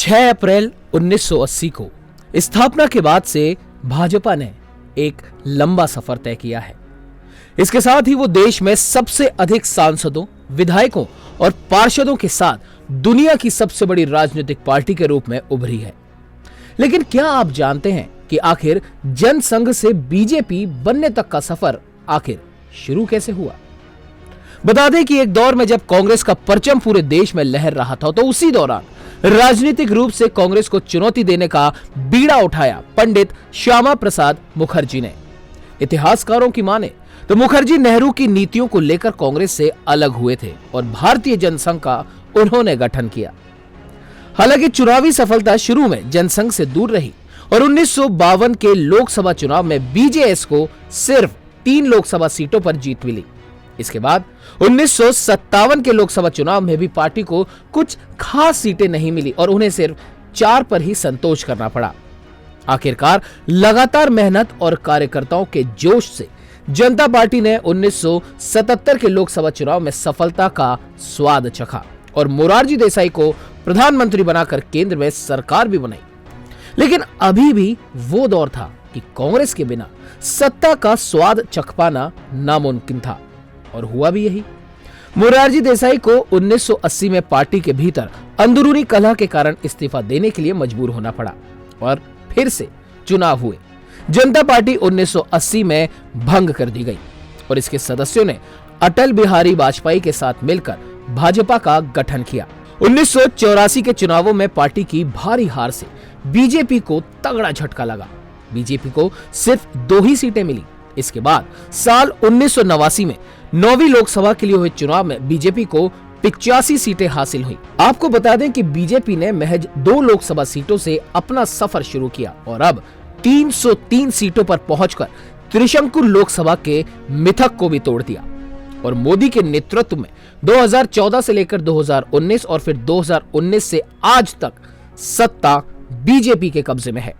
6 अप्रैल 1980 को स्थापना के बाद से भाजपा ने एक लंबा सफर तय किया है। इसके साथ ही वो देश में सबसे अधिक सांसदों, विधायकों और पार्षदों के साथ दुनिया की सबसे बड़ी राजनीतिक पार्टी के रूप में उभरी है। लेकिन क्या आप जानते हैं कि आखिर जनसंघ से बीजेपी बनने तक का सफर आखिर शुरू कैसे हुआ? बता दें कि एक दौर में जब कांग्रेस का परचम पूरे देश में लहर रहा था, तो उसी दौरान राजनीतिक रूप से कांग्रेस को चुनौती देने का बीड़ा उठाया पंडित श्यामा प्रसाद मुखर्जी ने। इतिहासकारों की माने तो मुखर्जी नेहरू की नीतियों को लेकर कांग्रेस से अलग हुए थे और भारतीय जनसंघ का उन्होंने गठन किया। हालांकि चुनावी सफलता शुरू में जनसंघ से दूर रही और 1952 के लोकसभा चुनाव में बीजेएस को सिर्फ 3 लोकसभा सीटों पर जीत मिली। इसके बाद 1957 के लोकसभा चुनाव में भी पार्टी को कुछ खास सीटें नहीं मिली और उन्हें सिर्फ 4 पर ही संतोष करना पड़ा। आखिरकार लगातार मेहनत और कार्यकर्ताओं के जोश से जनता पार्टी ने 1977 के लोकसभा चुनाव में सफलता का स्वाद चखा और मोरारजी देसाई को प्रधानमंत्री बनाकर केंद्र में सरकार भी बनाई। लेकिन अभी भी वो दौर था कि कांग्रेस के बिना सत्ता का स्वाद चख पाना नामुमकिन था और हुआ भी यही। मोरारजी देसाई को 1980 में पार्टी के भीतर अंदरूनी कलह के कारण इस्तीफा देने के लिए मजबूर होना पड़ा और फिर से चुनाव हुए। जनता पार्टी 1980 में भंग कर दी गई और इसके सदस्यों ने अटल बिहारी वाजपेयी के साथ मिलकर भाजपा का गठन किया। 1984 के चुनावों में पार्टी की भारी हार से बीजेपी को तगड़ा झटका लगा। बीजेपी को सिर्फ 2 ही सीटें मिली। इसके बाद साल 1989 में 9वीं लोकसभा के लिए हुए चुनाव में बीजेपी को 85 सीटें हासिल हुई। आपको बता दें कि बीजेपी ने महज 2 लोकसभा सीटों से अपना सफर शुरू किया और अब 303 सीटों पर पहुंचकर त्रिशंकु लोकसभा के मिथक को भी तोड़ दिया और मोदी के नेतृत्व में 2014 से लेकर 2019 और फिर 2019 से आज तक सत्ता बीजेपी के कब्जे में है।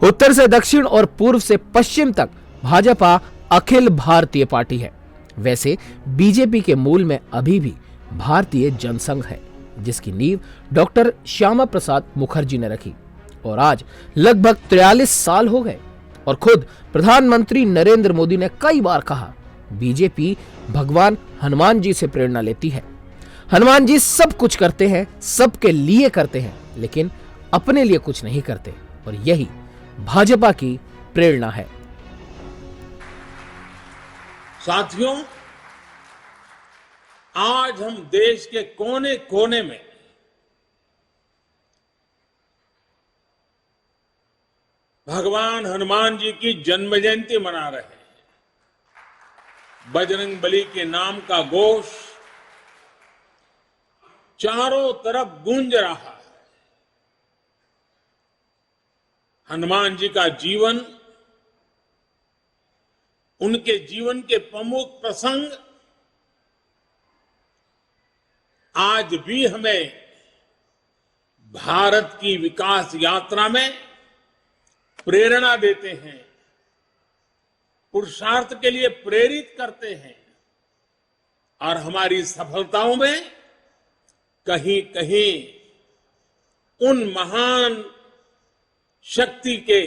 उत्तर से दक्षिण और पूर्व से पश्चिम तक भाजपा अखिल भारतीय पार्टी है। वैसे बीजेपी के मूल में अभी भी भारतीय जनसंघ है, जिसकी नींव डॉक्टर श्यामा प्रसाद मुखर्जी ने रखी और आज लगभग 43 साल हो गए। और खुद प्रधानमंत्री नरेंद्र मोदी ने कई बार कहा, बीजेपी भगवान हनुमान जी से प्रेरणा लेती है। हनुमान जी सब कुछ करते हैं, सबके लिए करते हैं, लेकिन अपने लिए कुछ नहीं करते और यही भाजपा की प्रेरणा है। साथियों, आज हम देश के कोने कोने में भगवान हनुमान जी की जन्म जयंती मना रहे हैं। बजरंगबली के नाम का घोष चारों तरफ गूंज रहा है। हनुमान जी का जीवन, उनके जीवन के प्रमुख प्रसंग आज भी हमें भारत की विकास यात्रा में प्रेरणा देते हैं, पुरुषार्थ के लिए प्रेरित करते हैं और हमारी सफलताओं में कहीं कहीं उन महान शक्ति के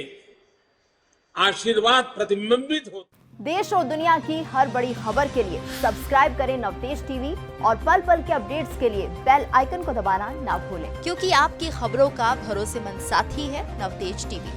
आशीर्वाद प्रतिबिंबित होते। देश और दुनिया की हर बड़ी खबर के लिए सब्सक्राइब करें नवतेज टीवी और पल पल के अपडेट्स के लिए बेल आइकन को दबाना ना भूलें, क्योंकि आपकी खबरों का भरोसेमंद साथी है नवतेज टीवी।